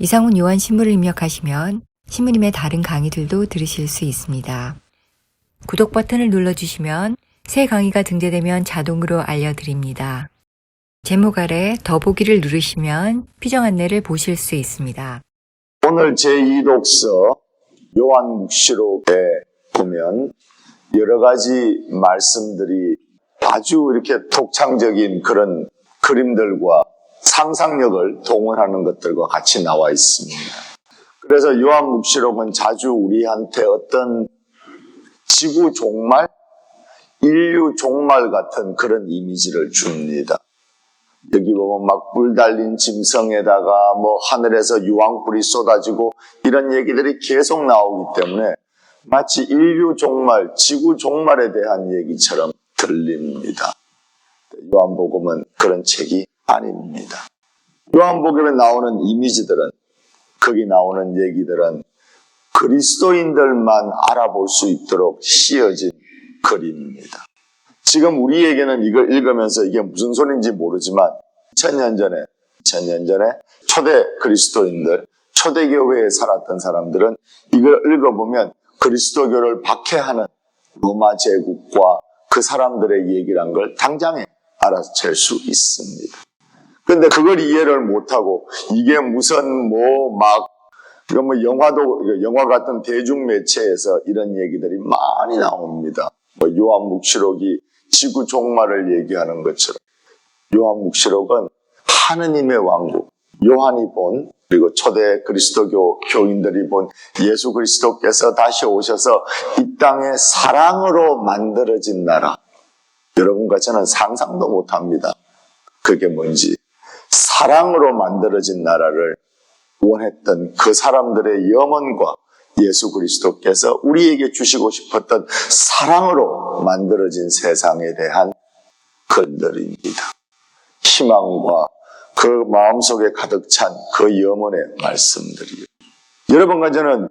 이상훈 요한 신부를 입력하시면 신부님의 다른 강의들도 들으실 수 있습니다. 구독 버튼을 눌러주시면 새 강의가 등재되면 자동으로 알려드립니다. 제목 아래 더보기를 누르시면 피정 안내를 보실 수 있습니다. 오늘 제2독서 요한묵시록에 보면 여러 가지 말씀들이 아주 이렇게 독창적인 그런 그림들과 상상력을 동원하는 것들과 같이 나와 있습니다. 그래서 요한묵시록은 자주 우리한테 어떤 지구 종말, 인류 종말 같은 그런 이미지를 줍니다. 여기 보면 막 불 달린 짐승에다가 뭐 하늘에서 유황불이 쏟아지고 이런 얘기들이 계속 나오기 때문에 마치 인류 종말, 지구 종말에 대한 얘기처럼 들립니다. 요한복음은 그런 책이 아닙니다. 요한복음에 나오는 이미지들은, 거기 나오는 얘기들은 그리스도인들만 알아볼 수 있도록 씌어진 글입니다. 지금 우리에게는 이걸 읽으면서 이게 무슨 소리인지 모르지만 2000년 전에 초대 그리스도인들, 초대교회에 살았던 사람들은 이걸 읽어보면 그리스도교를 박해하는 로마 제국과 그 사람들의 얘기란 걸 당장에 알아챌 수 있습니다. 근데 그걸 이해를 못하고 이게 무슨 영화 같은 대중매체에서 이런 얘기들이 많이 나옵니다. 요한묵시록이 지구 종말을 얘기하는 것처럼 요한묵시록은 하느님의 왕국, 요한이 본, 그리고 초대 그리스도교 교인들이 본 예수 그리스도께서 다시 오셔서 이 땅에 사랑으로 만들어진 나라. 여러분과 저는 상상도 못합니다. 그게 뭔지. 사랑으로 만들어진 나라를 원했던 그 사람들의 염원과 예수 그리스도께서 우리에게 주시고 싶었던 사랑으로 만들어진 세상에 대한 글들입니다. 희망과 그 마음속에 가득 찬 그 염원의 말씀들이에요. 여러분과 저는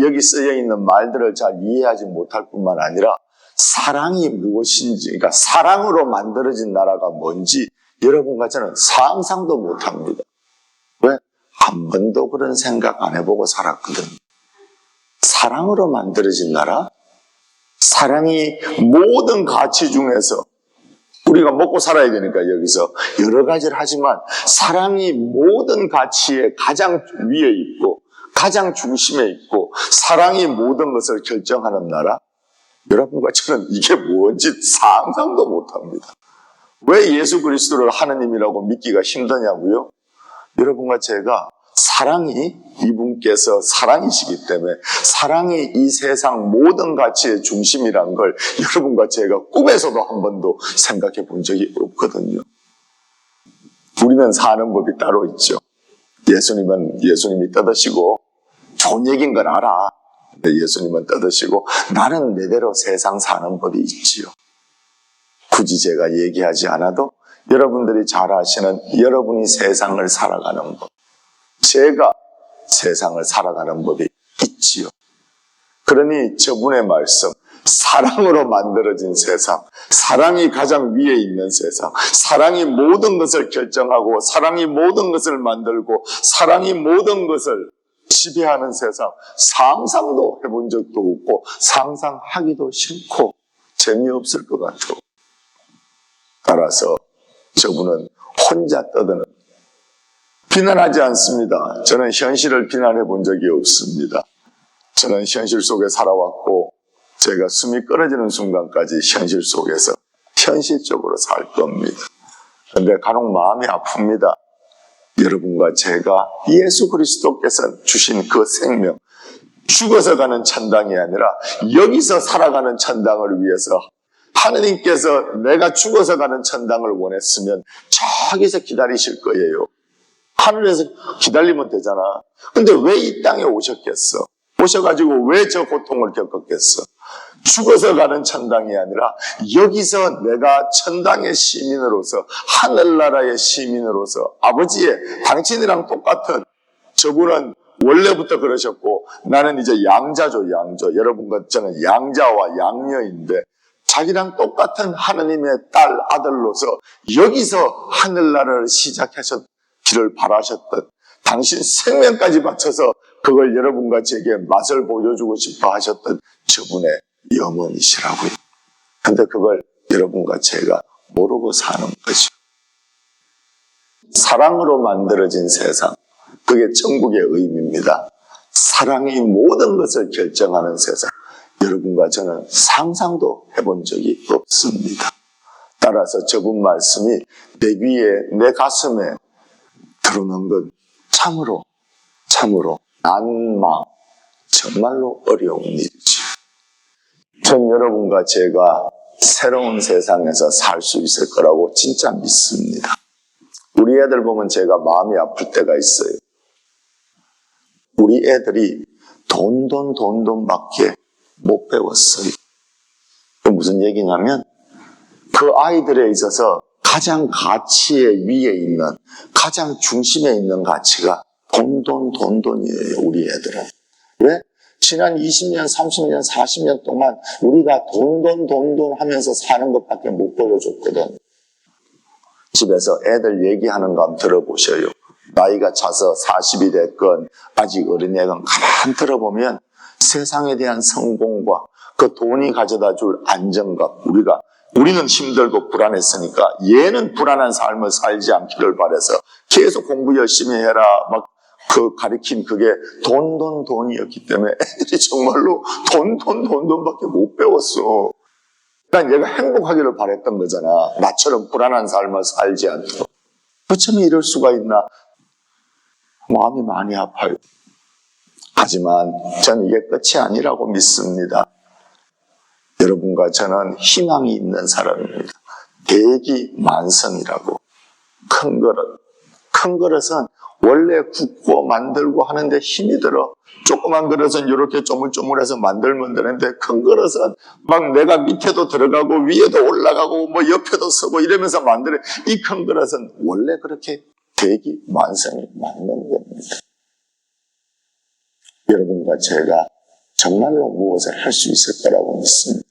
여기 쓰여 있는 말들을 잘 이해하지 못할 뿐만 아니라 사랑이 무엇인지, 그러니까 사랑으로 만들어진 나라가 뭔지 여러분과 저는 상상도 못합니다. 왜? 한 번도 그런 생각 안 해보고 살았거든요. 사랑으로 만들어진 나라? 사랑이 모든 가치 중에서 우리가 먹고 살아야 되니까 여기서 여러 가지를 하지만 사랑이 모든 가치의 가장 위에 있고 가장 중심에 있고 사랑이 모든 것을 결정하는 나라? 여러분과 저는 이게 뭔지 상상도 못합니다. 왜 예수 그리스도를 하느님이라고 믿기가 힘드냐고요? 여러분과 제가 사랑이, 이분께서 사랑이시기 때문에 사랑이 이 세상 모든 가치의 중심이란 걸 여러분과 제가 꿈에서도 한 번도 생각해 본 적이 없거든요. 우리는 사는 법이 따로 있죠. 예수님이 떠드시고 좋은 얘기인 걸 알아. 근데 예수님은 떠드시고 나는 내대로 세상 사는 법이 있지요. 굳이 제가 얘기하지 않아도 여러분들이 잘 아시는 여러분이 세상을 살아가는 법, 제가 세상을 살아가는 법이 있지요. 그러니 저분의 말씀, 사랑으로 만들어진 세상, 사랑이 가장 위에 있는 세상, 사랑이 모든 것을 결정하고 사랑이 모든 것을 만들고 사랑이 모든 것을 지배하는 세상, 상상도 해본 적도 없고 상상하기도 싫고 재미없을 것 같아요. 따라서 저분은 혼자 떠드는, 비난하지 않습니다. 저는 현실을 비난해 본 적이 없습니다. 저는 현실 속에 살아왔고 제가 숨이 끊어지는 순간까지 현실 속에서 현실적으로 살 겁니다. 그런데 간혹 마음이 아픕니다. 여러분과 제가 예수 그리스도께서 주신 그 생명, 죽어서 가는 천당이 아니라 여기서 살아가는 천당을 위해서 하느님께서 내가 죽어서 가는 천당을 원했으면 저기서 기다리실 거예요. 하늘에서 기다리면 되잖아. 근데 왜 이 땅에 오셨겠어? 오셔가지고 왜 저 고통을 겪었겠어? 죽어서 가는 천당이 아니라 여기서 내가 천당의 시민으로서, 하늘나라의 시민으로서, 아버지의 당신이랑 똑같은, 저분은 원래부터 그러셨고 나는 이제 양자죠. 양조. 여러분과 저는 양자와 양녀인데 자기랑 똑같은 하느님의 딸, 아들로서 여기서 하늘나라를 시작하셨기를 바라셨던 당신 생명까지 바쳐서 그걸 여러분과 제게 맛을 보여주고 싶어 하셨던 저분의 영혼이시라고요. 근데 그걸 여러분과 제가 모르고 사는 것이요. 사랑으로 만들어진 세상, 그게 천국의 의미입니다. 사랑이 모든 것을 결정하는 세상, 여러분과 저는 상상도 해본 적이 없습니다. 따라서 저분 말씀이 내 귀에, 내 가슴에 들어오는 건 참으로 난망, 정말로 어려운 일이죠. 전 여러분과 제가 새로운 세상에서 살 수 있을 거라고 진짜 믿습니다. 우리 애들 보면 제가 마음이 아플 때가 있어요. 우리 애들이 돈밖에 못 배웠어요. 그 무슨 얘기냐면 그 아이들에 있어서 가장 가치의 위에 있는, 가장 중심에 있는 가치가 돈이에요, 우리 애들은. 왜? 지난 20년, 30년, 40년 동안 우리가 돈 하면서 사는 것밖에 못 보여줬거든. 집에서 애들 얘기하는 거 한번 들어보셔요. 나이가 차서 40이 됐건 아직 어린애건 가만 들어보면 세상에 대한 성공과 그 돈이 가져다 줄 안정감, 우리는 힘들고 불안했으니까 얘는 불안한 삶을 살지 않기를 바라서 계속 공부 열심히 해라 막 그 가르침 그게 돈이었기 때문에 애들이 정말로 돈밖에 못 배웠어. 난 얘가 행복하기를 바랬던 거잖아. 나처럼 불안한 삶을 살지 않도록. 어쩌면 이럴 수가 있나? 마음이 많이 아파요. 하지만 저는 이게 끝이 아니라고 믿습니다. 여러분과 저는 희망이 있는 사람입니다. 대기만성이라고. 큰 그릇은 원래 굽고 만들고 하는데 힘이 들어. 조그만 그릇은 이렇게 쪼물쪼물해서 만들면 되는데 큰 그릇은 막 내가 밑에도 들어가고 위에도 올라가고 뭐 옆에도 서고 이러면서 만드는 이 큰 그릇은 원래 그렇게 대기만성이 맞는 겁니다. 여러분과 제가 정말로 무엇을 할 수 있을 거라고 믿습니다.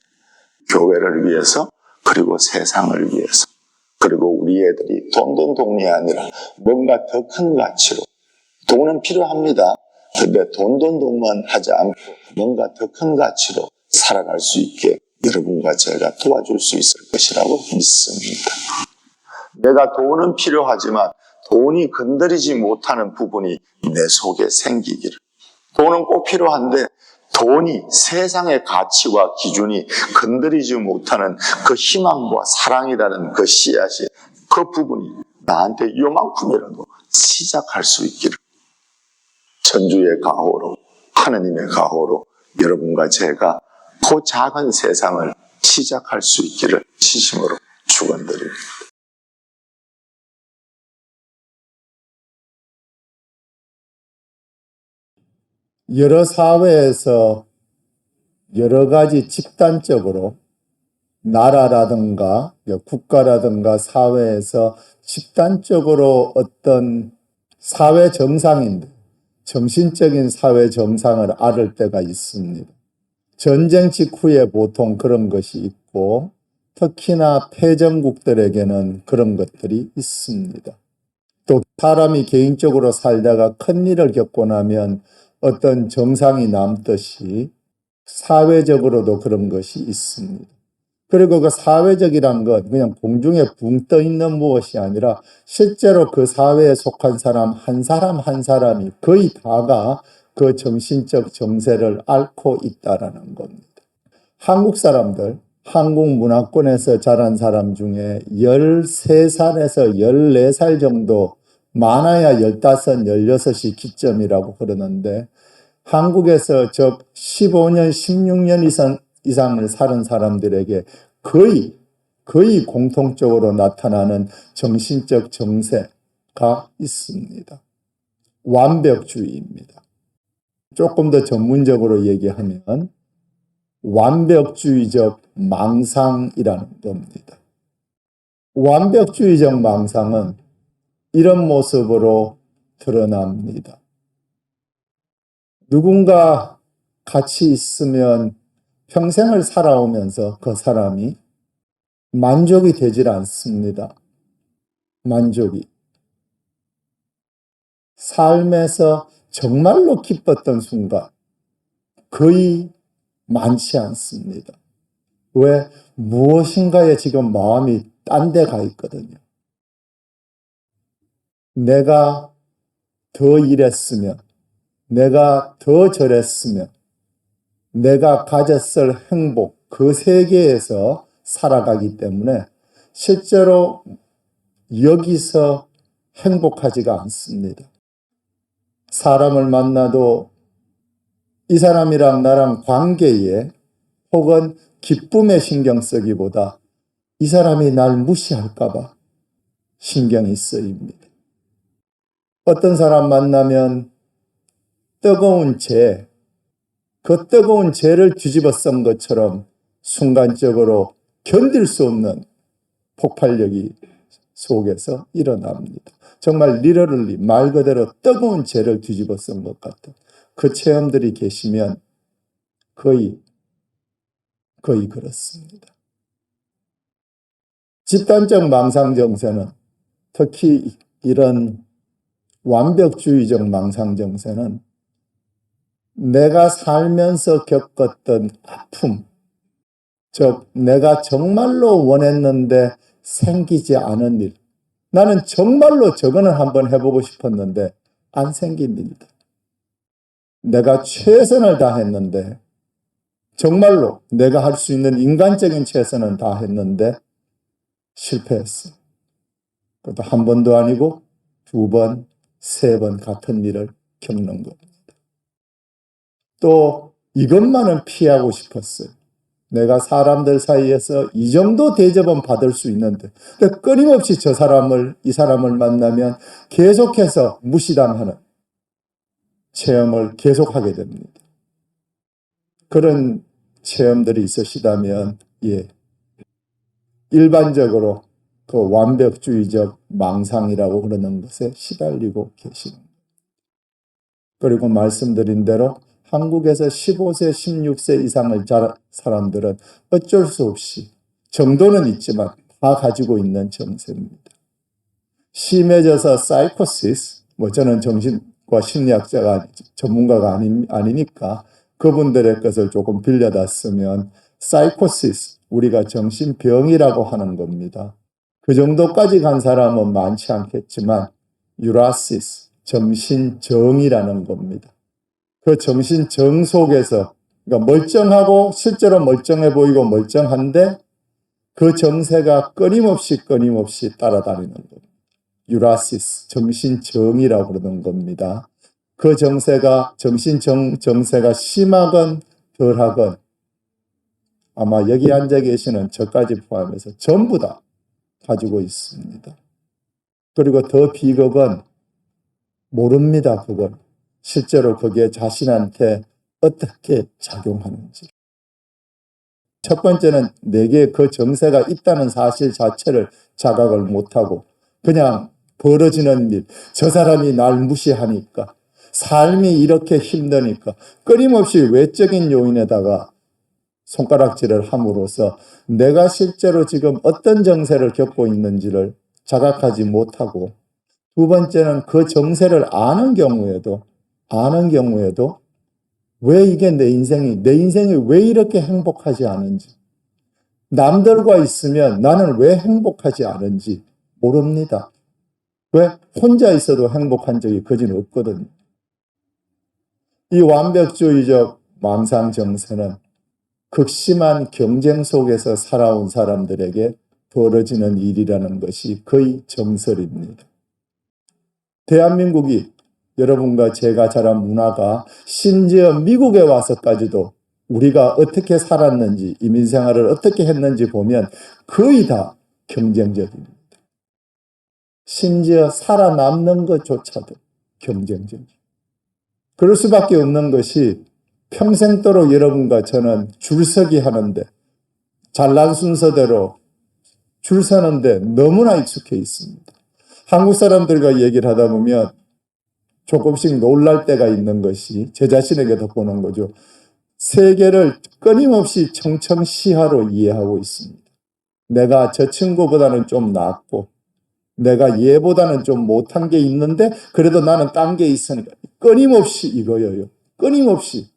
교회를 위해서, 그리고 세상을 위해서, 그리고 우리 애들이 돈이 아니라 뭔가 더 큰 가치로. 돈은 필요합니다. 근데 돈만 하지 않고 뭔가 더 큰 가치로 살아갈 수 있게 여러분과 제가 도와줄 수 있을 것이라고 믿습니다. 내가 돈은 필요하지만 돈이 건드리지 못하는 부분이 내 속에 생기기를. 돈은 꼭 필요한데 돈이 세상의 가치와 기준이 건드리지 못하는 그 희망과 사랑이라는 그 씨앗이, 그 부분이 나한테 요만큼이라도 시작할 수 있기를 천주의 가호로, 하느님의 가호로 여러분과 제가 그 작은 세상을 시작할 수 있기를 진심으로 축원드립니다. 여러 사회에서 여러 가지 집단적으로 나라라든가 국가라든가 사회에서 집단적으로 어떤 사회 정상인데 정신적인 사회 정상을 앓을 때가 있습니다. 전쟁 직후에 보통 그런 것이 있고 특히나 패전국들에게는 그런 것들이 있습니다. 또 사람이 개인적으로 살다가 큰일을 겪고 나면 어떤 정상이 남듯이 사회적으로도 그런 것이 있습니다. 그리고 그 사회적이란 것 그냥 공중에 붕 떠 있는 무엇이 아니라 실제로 그 사회에 속한 사람 한 사람이 거의 다가 그 정신적 정세를 앓고 있다라는 겁니다. 한국 사람들, 한국 문화권에서 자란 사람 중에 13살에서 14살 정도, 많아야 15, 16이 기점이라고 그러는데 한국에서 15년, 16년 이상을 사는 사람들에게 거의 공통적으로 나타나는 정신적 정세가 있습니다. 완벽주의입니다. 조금 더 전문적으로 얘기하면 완벽주의적 망상이라는 겁니다. 완벽주의적 망상은 이런 모습으로 드러납니다. 누군가 같이 있으면 평생을 살아오면서 그 사람이 만족이 되질 않습니다. 만족이. 삶에서 정말로 기뻤던 순간 거의 많지 않습니다. 왜? 무엇인가에 지금 마음이 딴 데 가 있거든요. 내가 더 이랬으면, 내가 더 저랬으면, 내가 가졌을 행복, 그 세계에서 살아가기 때문에 실제로 여기서 행복하지가 않습니다. 사람을 만나도 이 사람이랑 나랑 관계에 혹은 기쁨에 신경 쓰기보다 이 사람이 날 무시할까봐 신경이 쓰입니다. 어떤 사람 만나면 뜨거운 재, 그 뜨거운 재를 뒤집어 쓴 것처럼 순간적으로 견딜 수 없는 폭발력이 속에서 일어납니다. 정말 리러럴리 말 그대로 뜨거운 재를 뒤집어 쓴 것 같은 그 체험들이 계시면 거의 그렇습니다. 집단적 망상정세는 특히 이런 완벽주의적 망상정세는 내가 살면서 겪었던 아픔, 즉 내가 정말로 원했는데 생기지 않은 일, 나는 정말로 저거는 한번 해보고 싶었는데 안 생긴 일이다. 내가 최선을 다했는데 정말로 내가 할 수 있는 인간적인 최선은 다했는데 실패했어. 그것도 한 번도 아니고 두 번, 세 번 같은 일을 겪는 겁니다. 또 이것만은 피하고 싶었어요. 내가 사람들 사이에서 이 정도 대접은 받을 수 있는데 근데 끊임없이 이 사람을 만나면 계속해서 무시당하는 체험을 계속하게 됩니다. 그런 체험들이 있으시다면 일반적으로 그 완벽주의적 망상이라고 그러는 것에 시달리고 계시는 거예요. 그리고 말씀드린 대로 한국에서 15세, 16세 이상을 자란 사람들은 어쩔 수 없이 정도는 있지만 다 가지고 있는 정세입니다. 심해져서 사이코시스, 저는 정신과 심리학자가 전문가가 아니니까 그분들의 것을 조금 빌려다 쓰면 사이코시스, 우리가 정신병이라고 하는 겁니다. 그 정도까지 간 사람은 많지 않겠지만 유라시스, 정신정이라는 겁니다. 그 정신정 속에서 그러니까 멀쩡하고 실제로 멀쩡해 보이고 멀쩡한데 그 정세가 끊임없이 따라다니는 겁니다. 유라시스, 정신정이라고 그러는 겁니다. 그 정세가 정세가 심하건 덜하건 아마 여기 앉아 계시는 저까지 포함해서 전부 다 가지고 있습니다. 그리고 더 비극은 모릅니다. 그걸. 실제로 그게 자신한테 어떻게 작용하는지. 첫 번째는 내게 그 정세가 있다는 사실 자체를 자각을 못하고 그냥 벌어지는 일, 저 사람이 날 무시하니까, 삶이 이렇게 힘드니까 끊임없이 외적인 요인에다가 손가락질을 함으로써 내가 실제로 지금 어떤 정세를 겪고 있는지를 자각하지 못하고, 두 번째는 그 정세를 아는 경우에도 왜 이게 내 인생이 왜 이렇게 행복하지 않은지, 남들과 있으면 나는 왜 행복하지 않은지 모릅니다. 왜? 혼자 있어도 행복한 적이 거진 없거든요. 이 완벽주의적 망상 정세는 극심한 경쟁 속에서 살아온 사람들에게 벌어지는 일이라는 것이 거의 정설입니다. 대한민국이 여러분과 제가 자란 문화가 심지어 미국에 와서까지도 우리가 어떻게 살았는지, 이민생활을 어떻게 했는지 보면 거의 다 경쟁적입니다. 심지어 살아남는 것조차도 경쟁적이에요. 그럴 수밖에 없는 것이 평생도록 여러분과 저는 줄서기 하는데, 잘난 순서대로 줄 서는데 너무나 익숙해 있습니다. 한국 사람들과 얘기를 하다 보면 조금씩 놀랄 때가 있는 것이 제 자신에게도 보는 거죠. 세계를 끊임없이 청천시하로 이해하고 있습니다. 내가 저 친구보다는 좀 낫고, 내가 얘보다는 좀 못한 게 있는데 그래도 나는 딴 게 있으니까 끊임없이 이거예요. 끊임없이.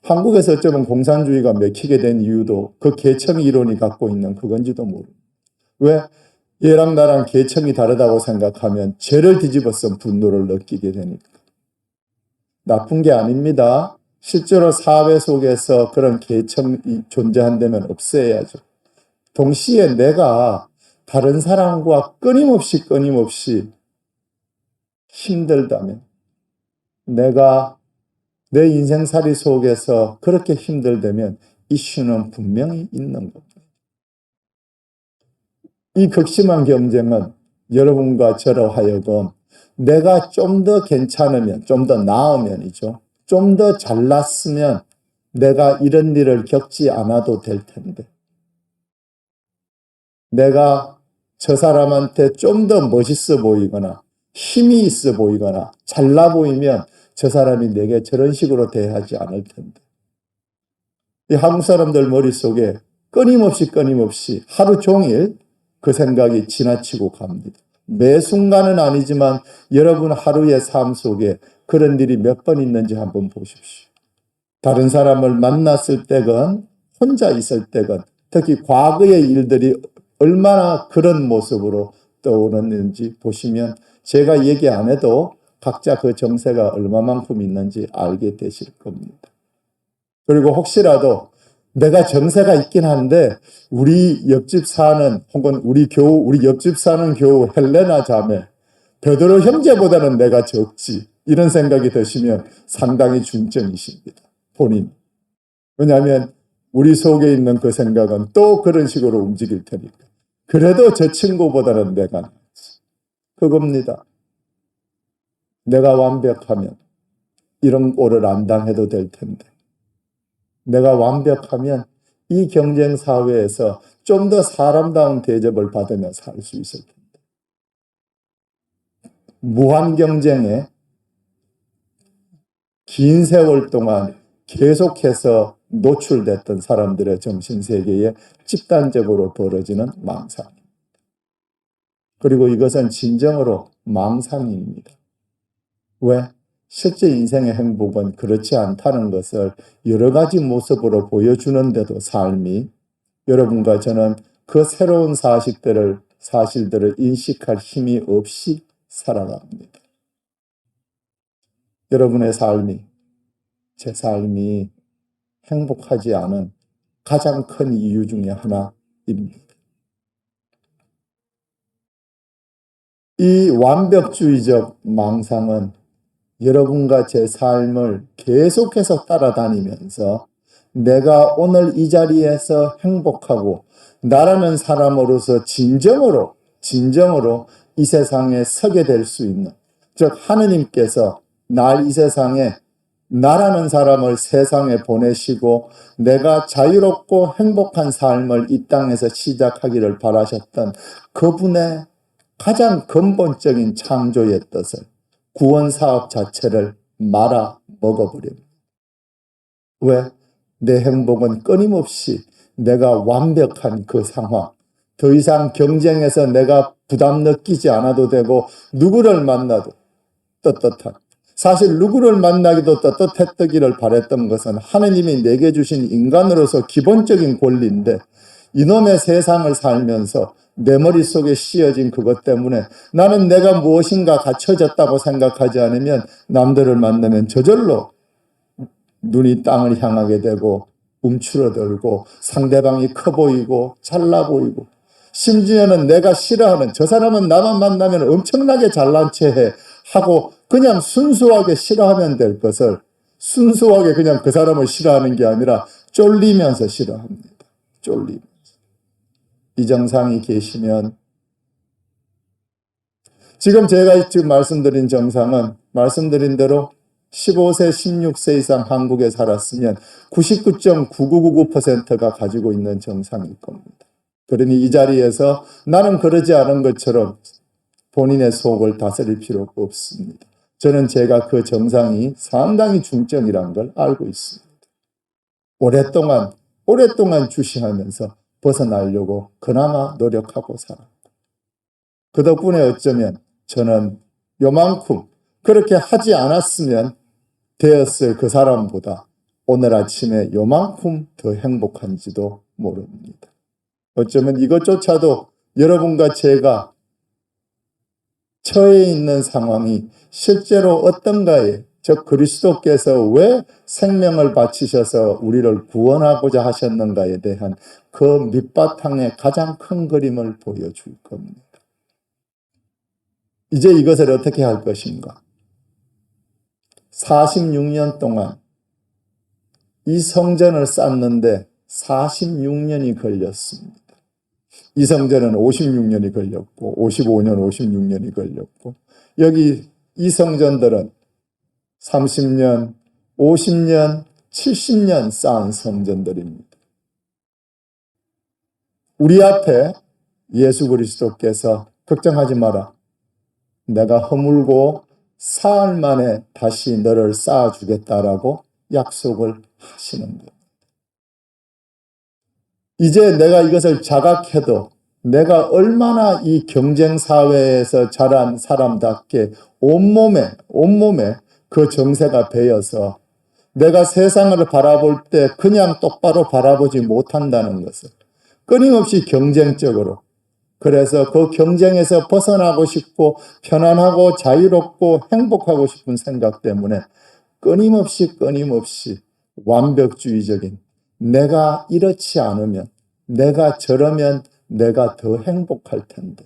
한국에서 어쩌면 공산주의가 맥히게 된 이유도 그 계층 이론이 갖고 있는 그건지도 모릅니다. 왜? 얘랑 나랑 계층이 다르다고 생각하면 죄를 뒤집어서 분노를 느끼게 되니까. 나쁜 게 아닙니다. 실제로 사회 속에서 그런 계층이 존재한다면 없애야죠. 동시에 내가 다른 사람과 끊임없이 힘들다면 내가 내 인생살이 속에서 그렇게 힘들다면 이슈는 분명히 있는 겁니다. 이 극심한 경쟁은 여러분과 저로 하여금 내가 좀 더 괜찮으면, 좀 더 나으면이죠. 좀 더 잘났으면 내가 이런 일을 겪지 않아도 될 텐데. 내가 저 사람한테 좀 더 멋있어 보이거나 힘이 있어 보이거나 잘나 보이면 저 사람이 내게 저런 식으로 대하지 않을 텐데. 이 한국 사람들 머릿속에 끊임없이 하루 종일 그 생각이 지나치고 갑니다. 매 순간은 아니지만 여러분 하루의 삶 속에 그런 일이 몇 번 있는지 한번 보십시오. 다른 사람을 만났을 때건 혼자 있을 때건 특히 과거의 일들이 얼마나 그런 모습으로 떠오르는지 보시면 제가 얘기 안 해도 각자 그 정세가 얼마만큼 있는지 알게 되실 겁니다. 그리고 혹시라도 내가 정세가 있긴 한데 우리 옆집 사는 혹은 우리 옆집 사는 교우 헬레나 자매 베드로 형제보다는 내가 적지 이런 생각이 드시면 상당히 중증이십니다. 본인. 왜냐하면 우리 속에 있는 그 생각은 또 그런 식으로 움직일 테니까. 그래도 저 친구보다는 내가 낫지. 그겁니다. 내가 완벽하면 이런 꼴을 안 당해도 될 텐데. 내가 완벽하면 이 경쟁 사회에서 좀 더 사람다운 대접을 받으며 살 수 있을 텐데. 무한 경쟁에 긴 세월 동안 계속해서 노출됐던 사람들의 정신세계에 집단적으로 벌어지는 망상입니다. 그리고 이것은 진정으로 망상입니다. 왜? 실제 인생의 행복은 그렇지 않다는 것을 여러 가지 모습으로 보여주는데도 삶이 여러분과 저는 그 새로운 사실들을 인식할 힘이 없이 살아갑니다. 여러분의 삶이, 제 삶이 행복하지 않은 가장 큰 이유 중에 하나입니다. 이 완벽주의적 망상은 여러분과 제 삶을 계속해서 따라다니면서 내가 오늘 이 자리에서 행복하고 나라는 사람으로서 진정으로 이 세상에 서게 될 수 있는, 즉 하느님께서 날 이 세상에 나라는 사람을 세상에 보내시고 내가 자유롭고 행복한 삶을 이 땅에서 시작하기를 바라셨던 그분의 가장 근본적인 창조의 뜻을, 구원 사업 자체를 말아 먹어버립니다. 왜? 내 행복은 끊임없이 내가 완벽한 그 상황, 더 이상 경쟁에서 내가 부담 느끼지 않아도 되고 누구를 만나도 떳떳한, 사실 누구를 만나기도 떳떳했기를 바랬던 것은 하느님이 내게 주신 인간으로서 기본적인 권리인데 이놈의 세상을 살면서 내 머릿속에 씌어진 그것 때문에 나는 내가 무엇인가 갖춰졌다고 생각하지 않으면 남들을 만나면 저절로 눈이 땅을 향하게 되고 움츠러들고 상대방이 커 보이고 잘나 보이고 심지어는 내가 싫어하는 저 사람은 나만 만나면 엄청나게 잘난 체해 하고 그냥 순수하게 싫어하면 될 것을 순수하게 그냥 그 사람을 싫어하는 게 아니라 쫄리면서 싫어합니다. 쫄리면서. 이 정상이 계시면 지금 제가 말씀드린 정상은 말씀드린 대로 15세, 16세 이상 한국에 살았으면 99.9999%가 가지고 있는 정상일 겁니다. 그러니 이 자리에서 나는 그러지 않은 것처럼 본인의 속을 다스릴 필요가 없습니다. 저는 제가 그 정상이 상당히 중증이라는 걸 알고 있습니다. 오랫동안 주시하면서 벗어나려고 그나마 노력하고 살았다. 그 덕분에 어쩌면 저는 요만큼 그렇게 하지 않았으면 되었을 그 사람보다 오늘 아침에 요만큼 더 행복한지도 모릅니다. 어쩌면 이것조차도 여러분과 제가 처해 있는 상황이 실제로 어떤가에, 즉 그리스도께서 왜 생명을 바치셔서 우리를 구원하고자 하셨는가에 대한 그 밑바탕의 가장 큰 그림을 보여줄 겁니다. 이제 이것을 어떻게 할 것인가? 46년 동안 이 성전을 쌓는데 46년이 걸렸습니다. 이 성전은 56년이 걸렸고 55년, 56년이 걸렸고 여기 이 성전들은 30년, 50년, 70년 쌓은 성전들입니다. 우리 앞에 예수 그리스도께서 걱정하지 마라. 내가 허물고 사흘 만에 다시 너를 쌓아주겠다라고 약속을 하시는 겁니다. 이제 내가 이것을 자각해도 내가 얼마나 이 경쟁사회에서 자란 사람답게 온몸에 그 정세가 배어서 내가 세상을 바라볼 때 그냥 똑바로 바라보지 못한다는 것을 끊임없이 경쟁적으로, 그래서 그 경쟁에서 벗어나고 싶고 편안하고 자유롭고 행복하고 싶은 생각 때문에 끊임없이 완벽주의적인, 내가 이렇지 않으면, 내가 저러면 내가 더 행복할 텐데,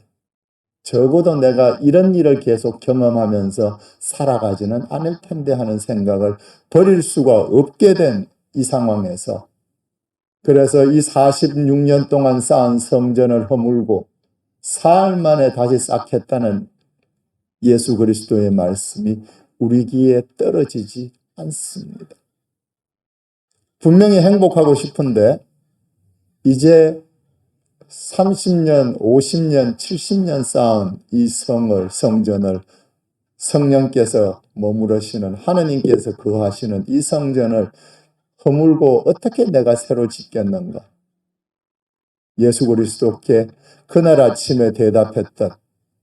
적어도 내가 이런 일을 계속 경험하면서 살아가지는 않을 텐데 하는 생각을 버릴 수가 없게 된 이 상황에서, 그래서 이 46년 동안 쌓은 성전을 허물고 사흘 만에 다시 쌓겠다는 예수 그리스도의 말씀이 우리 귀에 떨어지지 않습니다. 분명히 행복하고 싶은데 이제 30년, 50년, 70년 쌓은 이 성전을 성령께서 머무르시는, 하느님께서 거하시는 이 성전을 허물고 어떻게 내가 새로 짓겠는가? 예수 그리스도께 그날 아침에 대답했던,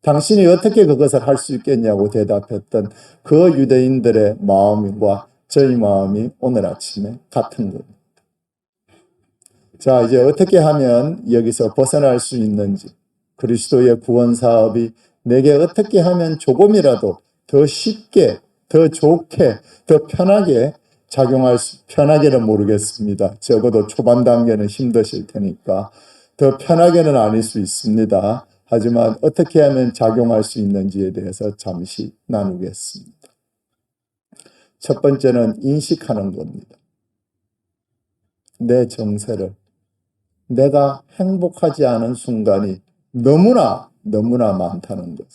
당신이 어떻게 그것을 할 수 있겠냐고 대답했던 그 유대인들의 마음과 저희 마음이 오늘 아침에 같은 겁니다. 자, 이제 어떻게 하면 여기서 벗어날 수 있는지, 그리스도의 구원 사업이 내게 어떻게 하면 조금이라도 더 쉽게, 더 좋게, 더 편하게 편하게는 모르겠습니다. 적어도 초반 단계는 힘드실 테니까 더 편하게는 아닐 수 있습니다. 하지만 어떻게 하면 작용할 수 있는지에 대해서 잠시 나누겠습니다. 첫 번째는 인식하는 겁니다. 내 정세를, 내가 행복하지 않은 순간이 너무나 많다는 것.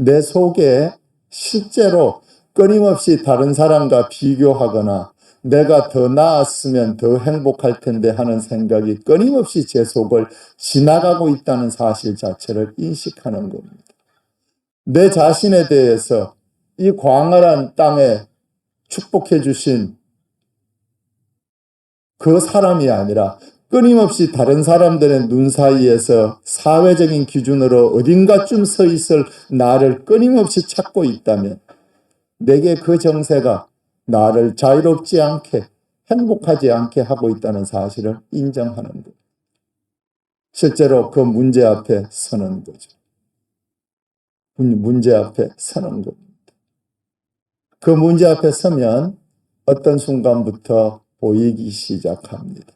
내 속에 실제로 끊임없이 다른 사람과 비교하거나 내가 더 나았으면 더 행복할 텐데 하는 생각이 끊임없이 제 속을 지나가고 있다는 사실 자체를 인식하는 겁니다. 내 자신에 대해서 이 광활한 땅에 축복해 주신 그 사람이 아니라 끊임없이 다른 사람들의 눈 사이에서 사회적인 기준으로 어딘가쯤 서 있을 나를 끊임없이 찾고 있다면 내게 그 정세가 나를 자유롭지 않게, 행복하지 않게 하고 있다는 사실을 인정하는 것. 실제로 그 문제 앞에 서는 거죠. 문제 앞에 서는 겁니다. 그 문제 앞에 서면 어떤 순간부터 보이기 시작합니다.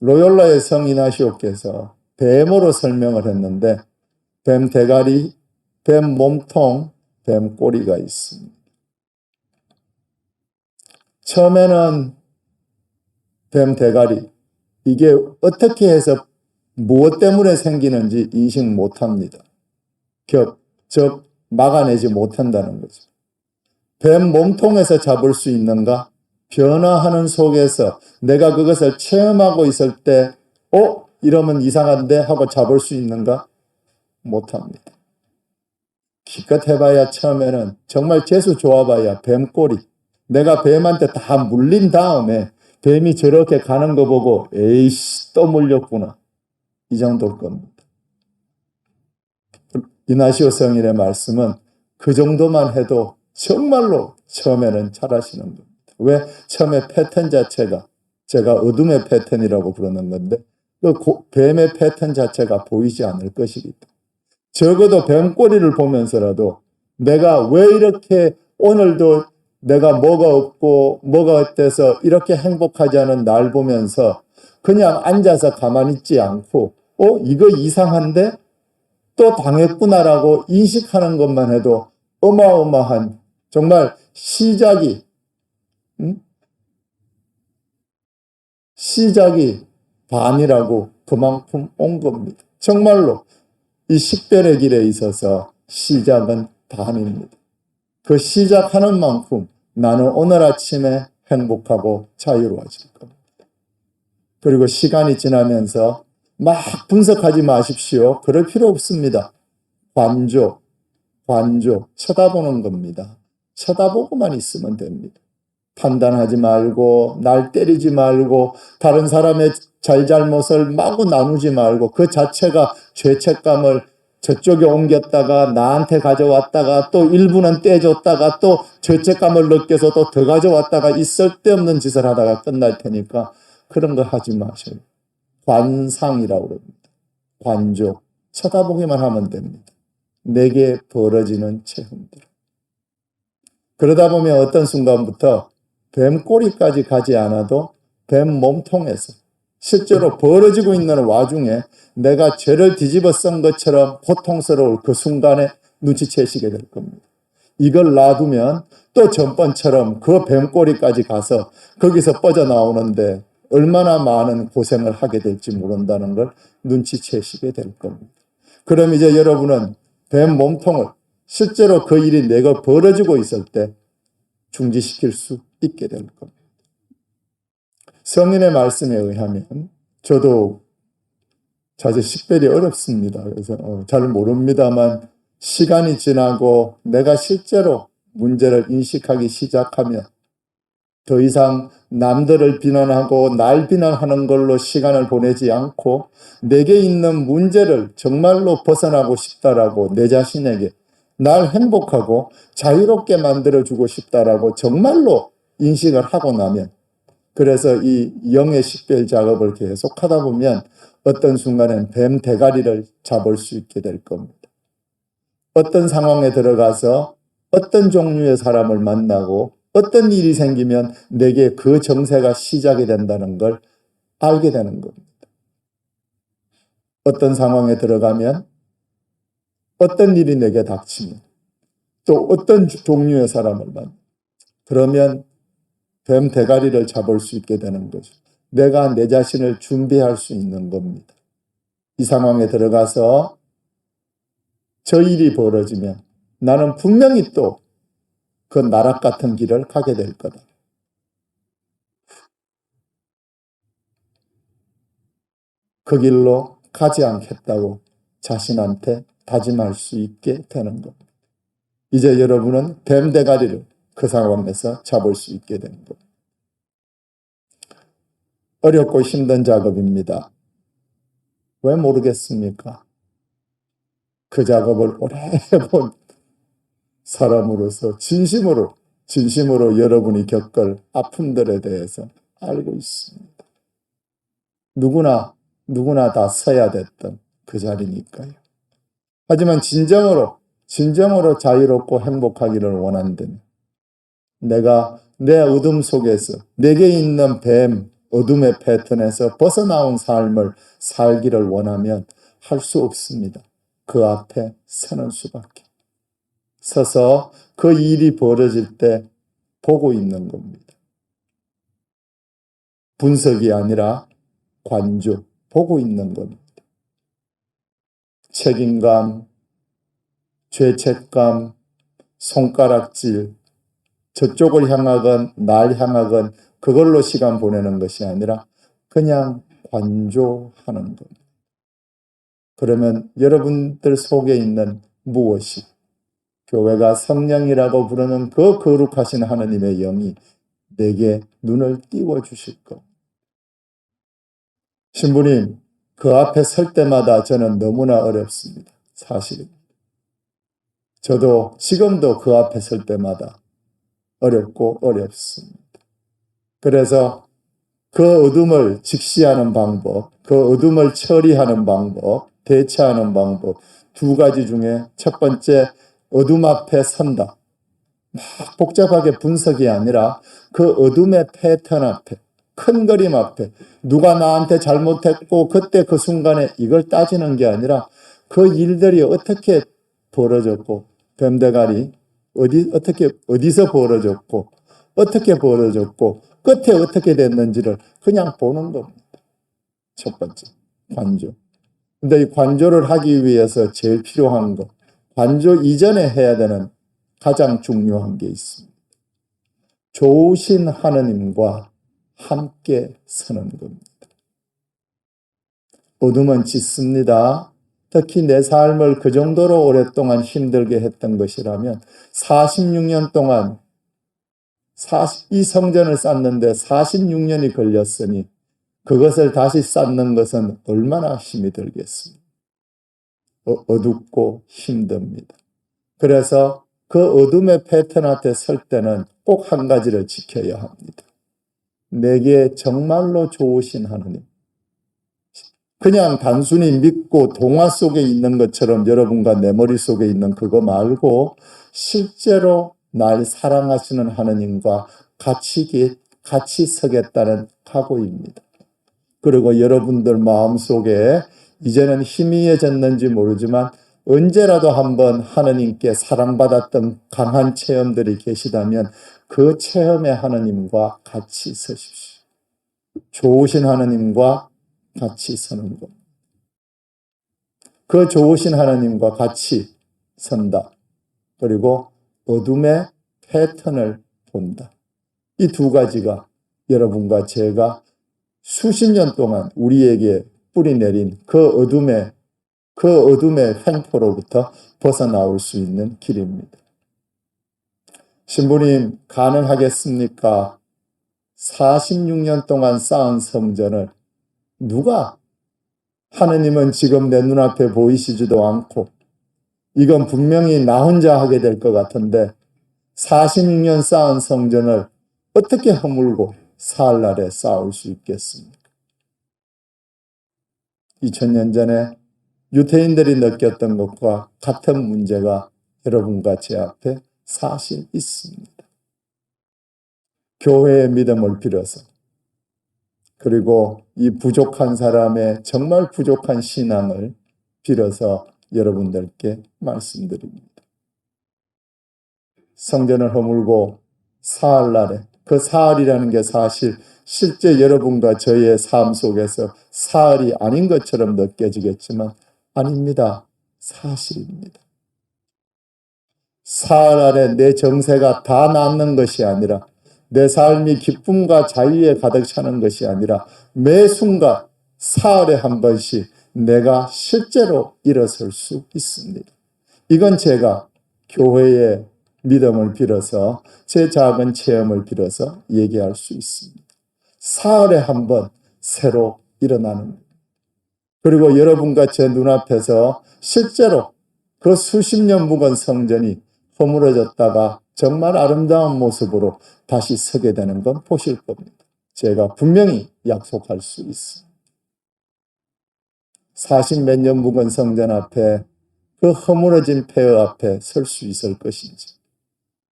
로욜라의 성 이나시오께서 뱀으로 설명을 했는데 뱀 대가리, 뱀 몸통, 뱀 꼬리가 있습니다. 처음에는 뱀 대가리, 이게 어떻게 해서 무엇 때문에 생기는지 인식 못합니다. 즉 막아내지 못한다는 거죠. 뱀 몸통에서 잡을 수 있는가? 변화하는 속에서 내가 그것을 체험하고 있을 때 이러면 이상한데 하고 잡을 수 있는가? 못합니다. 기껏 해봐야 처음에는 정말 재수 좋아봐야 뱀꼬리, 내가 뱀한테 다 물린 다음에 뱀이 저렇게 가는 거 보고 에이씨 또 물렸구나, 이 정도일 겁니다. 이나시오 성인의 말씀은 그 정도만 해도 정말로 처음에는 잘하시는 겁니다. 왜? 처음에 패턴 자체가 제가 어둠의 패턴이라고 부르는 건데 그 뱀의 패턴 자체가 보이지 않을 것이기 때문에 적어도 뱀꼬리를 보면서라도 내가 왜 이렇게 오늘도 내가 뭐가 없고 뭐가 어때서 이렇게 행복하지 않은 날 보면서 그냥 앉아서 가만히 있지 않고 이거 이상한데? 또 당했구나라고 인식하는 것만 해도 어마어마한 정말 시작이 반이라고 그만큼 온 겁니다. 정말로 이 식별의 길에 있어서 시작은 반입니다. 그 시작하는 만큼 나는 오늘 아침에 행복하고 자유로워질 겁니다. 그리고 시간이 지나면서 막 분석하지 마십시오. 그럴 필요 없습니다. 관조, 쳐다보는 겁니다. 쳐다보고만 있으면 됩니다. 판단하지 말고 날 때리지 말고 다른 사람의 잘잘못을 마구 나누지 말고 그 자체가 죄책감을 저쪽에 옮겼다가 나한테 가져왔다가 또 일부는 떼줬다가 또 죄책감을 느껴서 또 더 가져왔다가 이 쓸데없는 짓을 하다가 끝날 테니까 그런 거 하지 마셔요. 관상이라고 그럽니다. 관조, 쳐다보기만 하면 됩니다. 내게 벌어지는 체험들. 그러다 보면 어떤 순간부터 뱀꼬리까지 가지 않아도 뱀 몸통에서 실제로 벌어지고 있는 와중에 내가 죄를 뒤집어 쓴 것처럼 고통스러울 그 순간에 눈치채시게 될 겁니다. 이걸 놔두면 또 전번처럼 그 뱀꼬리까지 가서 거기서 빠져나오는데 얼마나 많은 고생을 하게 될지 모른다는 걸 눈치채시게 될 겁니다. 그럼 이제 여러분은 뱀 몸통을 실제로 그 일이 내가 벌어지고 있을 때 중지시킬 수 있게 될 겁니다. 성인의 말씀에 의하면 저도 사실 식별이 어렵습니다. 그래서 잘 모릅니다만 시간이 지나고 내가 실제로 문제를 인식하기 시작하면 더 이상 남들을 비난하고 날 비난하는 걸로 시간을 보내지 않고 내게 있는 문제를 정말로 벗어나고 싶다라고 내 자신에게 날 행복하고 자유롭게 만들어주고 싶다라고 정말로 인식을 하고 나면 그래서 이 영의 식별 작업을 계속 하다 보면 어떤 순간엔 뱀 대가리를 잡을 수 있게 될 겁니다. 어떤 상황에 들어가서 어떤 종류의 사람을 만나고 어떤 일이 생기면 내게 그 정세가 시작이 된다는 걸 알게 되는 겁니다. 어떤 상황에 들어가면 어떤 일이 내게 닥치면 또 어떤 종류의 사람을 만나 그러면 뱀 대가리를 잡을 수 있게 되는 거죠. 내가 내 자신을 준비할 수 있는 겁니다. 이 상황에 들어가서 저 일이 벌어지면 나는 분명히 또 그 나락 같은 길을 가게 될 거다. 그 길로 가지 않겠다고 자신한테 다짐할 수 있게 되는 겁니다. 이제 여러분은 뱀 대가리를 그 상황에서 잡을 수 있게 되는 겁니다. 어렵고 힘든 작업입니다. 왜 모르겠습니까? 그 작업을 오래 해본 사람으로서 진심으로 여러분이 겪을 아픔들에 대해서 알고 있습니다. 누구나 다 서야 됐던 그 자리니까요. 하지만 진정으로 자유롭고 행복하기를 원한다면 내가 내 어둠 속에서 내게 있는 뱀 어둠의 패턴에서 벗어나온 삶을 살기를 원하면 할 수 없습니다. 그 앞에 서는 수밖에. 서서 그 일이 벌어질 때 보고 있는 겁니다. 분석이 아니라 관조, 보고 있는 겁니다. 책임감, 죄책감, 손가락질, 저쪽을 향하건 날 향하건 그걸로 시간 보내는 것이 아니라 그냥 관조하는 겁니다. 그러면 여러분들 속에 있는 무엇이 교회가 성령이라고 부르는 그 거룩하신 하나님의 영이 내게 눈을 띄워주실 겁니다. 신부님, 그 앞에 설 때마다 저는 너무나 어렵습니다. 사실입니다. 저도 지금도 그 앞에 설 때마다 어렵고 어렵습니다. 그래서 그 어둠을 직시하는 방법, 그 어둠을 처리하는 방법, 대처하는 방법 두 가지 중에 첫 번째, 어둠 앞에 선다. 막 복잡하게 분석이 아니라 그 어둠의 패턴 앞에, 큰 그림 앞에 누가 나한테 잘못했고 그때 그 순간에 이걸 따지는 게 아니라 그 일들이 어떻게 벌어졌고 뱀대가리 어디서 벌어졌고 어떻게 벌어졌고 끝에 어떻게 됐는지를 그냥 보는 겁니다. 첫 번째, 관조. 근데 이 관조를 하기 위해서 제일 필요한 거, 관조 이전에 해야 되는 가장 중요한 게 있습니다. 좋으신 하느님과 함께 서는 겁니다. 어둠은 짙습니다. 특히 내 삶을 그 정도로 오랫동안 힘들게 했던 것이라면 46년 동안 이 성전을 쌓는데 46년이 걸렸으니 그것을 다시 쌓는 것은 얼마나 힘이 들겠습니까? 어둡고 힘듭니다. 그래서 그 어둠의 패턴 앞에 설 때는 꼭 한 가지를 지켜야 합니다. 내게 정말로 좋으신 하느님. 그냥 단순히 믿고 동화 속에 있는 것처럼 여러분과 내 머릿속에 있는 그거 말고 실제로 날 사랑하시는 하느님과 같이 서겠다는 각오입니다. 그리고 여러분들 마음속에 이제는 희미해졌는지 모르지만 언제라도 한번 하느님께 사랑받았던 강한 체험들이 계시다면 그 체험의 하느님과 같이 서십시오. 좋으신 하느님과 같이 서는 것. 그 좋으신 하나님과 같이 선다. 그리고 어둠의 패턴을 본다. 이 두 가지가 여러분과 제가 수십 년 동안 우리에게 뿌리내린 그 어둠의 횡포로부터 벗어나올 수 있는 길입니다. 신부님, 가능하겠습니까? 46년 동안 쌓은 성전을 누가, 하느님은 지금 내 눈앞에 보이시지도 않고 이건 분명히 나 혼자 하게 될 것 같은데 46년 쌓은 성전을 어떻게 허물고 사흘날에 쌓을 수 있겠습니까? 2000년 전에 유대인들이 느꼈던 것과 같은 문제가 여러분과 제 앞에 사실 있습니다. 교회의 믿음을 빌어서 그리고 이 부족한 사람의 정말 부족한 신앙을 빌어서 여러분들께 말씀드립니다. 성전을 허물고 사흘날에, 그 사흘이라는 게 사실 실제 여러분과 저의 삶 속에서 사흘이 아닌 것처럼 느껴지겠지만 아닙니다. 사실입니다. 사흘 안에 내 정세가 다 낫는 것이 아니라 내 삶이 기쁨과 자유에 가득 차는 것이 아니라 매 순간 사흘에 한 번씩 내가 실제로 일어설 수 있습니다. 이건 제가 교회의 믿음을 빌어서 제 작은 체험을 빌어서 얘기할 수 있습니다. 사흘에 한 번 새로 일어나는 것. 그리고 여러분과 제 눈앞에서 실제로 그 수십 년 묵은 성전이 허물어졌다가 정말 아름다운 모습으로 다시 서게 되는 건 보실 겁니다. 제가 분명히 약속할 수 있습니다. 40몇 년 묵은 성전 앞에 그 허물어진 폐허 앞에 설 수 있을 것인지,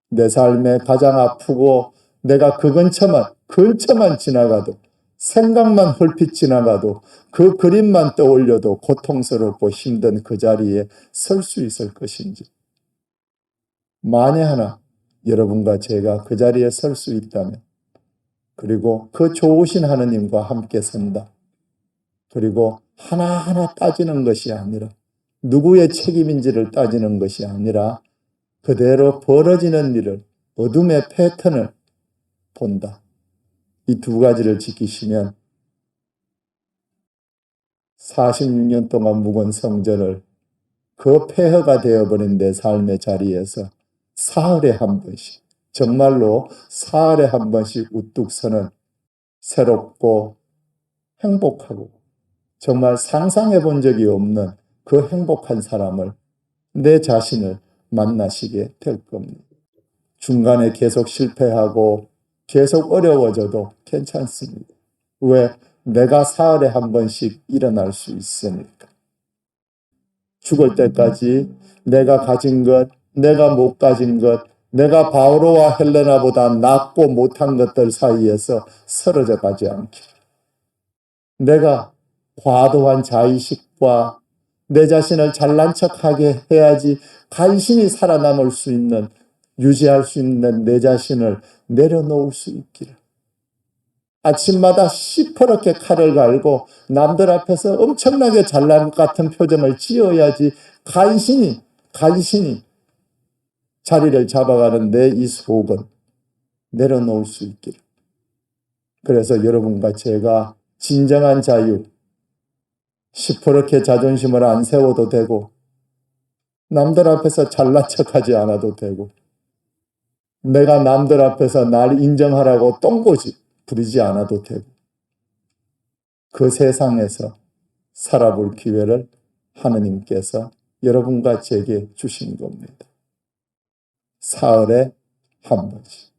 내 삶에 가장 아프고 내가 그 근처만 지나가도, 생각만 헐핏 지나가도, 그 그림만 떠올려도 고통스럽고 힘든 그 자리에 설 수 있을 것인지, 만에 하나 여러분과 제가 그 자리에 설 수 있다면, 그리고 그 좋으신 하느님과 함께 선다. 그리고 하나하나 따지는 것이 아니라, 누구의 책임인지를 따지는 것이 아니라 그대로 벌어지는 일을, 어둠의 패턴을 본다. 이 두 가지를 지키시면 46년 동안 묵은 성전을 그 폐허가 되어버린 내 삶의 자리에서 사흘에 한 번씩, 정말로 사흘에 한 번씩 우뚝 서는 새롭고 행복하고 정말 상상해 본 적이 없는 그 행복한 사람을, 내 자신을 만나시게 될 겁니다. 중간에 계속 실패하고 계속 어려워져도 괜찮습니다. 왜? 내가 사흘에 한 번씩 일어날 수 있으니까. 죽을 때까지 내가 가진 것, 내가 못 가진 것, 내가 바오로와 헬레나보다 낫고 못한 것들 사이에서 쓰러져 가지 않게. 내가 과도한 자의식과 내 자신을 잘난 척하게 해야지 간신히 살아남을 수 있는, 유지할 수 있는 내 자신을 내려놓을 수 있기를. 아침마다 시퍼렇게 칼을 갈고 남들 앞에서 엄청나게 잘난 것 같은 표정을 지어야지 간신히 자리를 잡아가는 내 이 속은 내려놓을 수 있기를. 그래서 여러분과 제가 진정한 자유, 시퍼렇게 자존심을 안 세워도 되고 남들 앞에서 잘난 척하지 않아도 되고 내가 남들 앞에서 날 인정하라고 똥고지 부리지 않아도 되고 그 세상에서 살아볼 기회를 하느님께서 여러분과 제게 주신 겁니다. 사흘에 한 번씩.